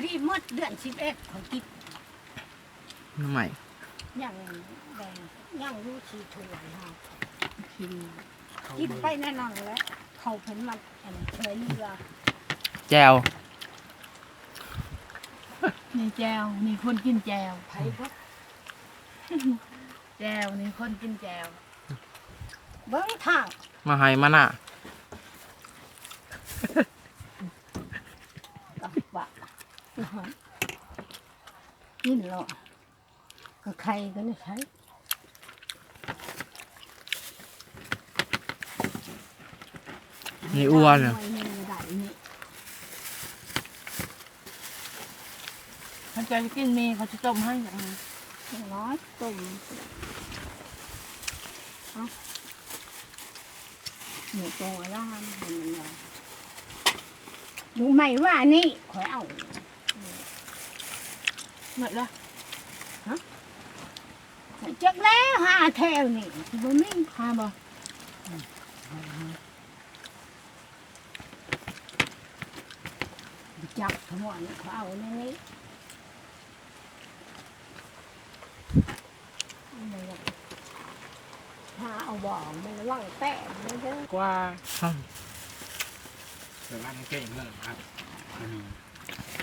พี่มดเดือน11เขากินน้ำใหม่ยังแดงยังรู้ชีถวยฮะกินไปแน่นอนแล้วเขาเพิ่นมันเฉยเรือแจวนี่แจวนี่คนกินแจวไผ่ก็แจวนี่คนกินแจวเบิ้งทางมาให้มาน่ะกับปะกินหรอก็ใครก็ไม่ใช่นี่อ้วนเนี่ยเขาจะกินมีเขาจะต้มให้อย่างนี้น้อยต้มหนูโตแล้วมันรู้ไหมว่านี่ขอเอาหมดแล้วฮะจักแล้วหาแถวนี่บ่มีหาบ่จับทั้งหมดเขาเอาในนี้ถ้าเอาบ่อมันว่างแตะมันจะกว่าแต่ว่ามันเก่งเลยครับอันนี้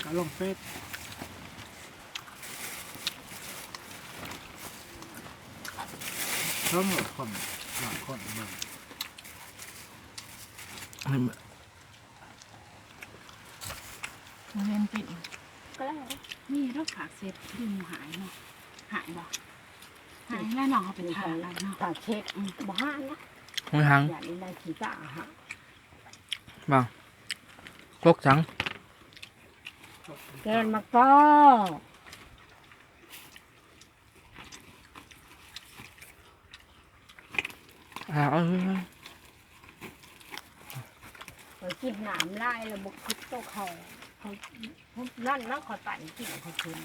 ก็ลงเฟซทั้งหมดคนหลายคนมึงมาเรียนปิดก็แล้วนี่รถผักเสร็จดึงหายเนาะหายบ่หายแล้วน้องเขาเป็นทางอะไรเนาะตาเช็ดบ่ห้านะห้องทางอย่างนี้ได้ขี้ตาฮะบ้างกกสังเกินมาก็เขากินหนามไล่แล้วบุกคุกโตเขานั่นแล้วเขาตัดกินเขาคืน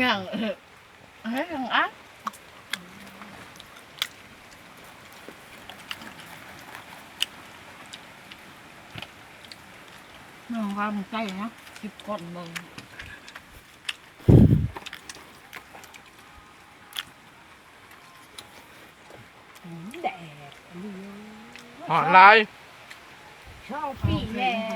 อย่างเฮ้ยอย่างอ่ะน้องว่ามันใกล้นะ10 คนมึงแดดหอลายชอบปีแล้ว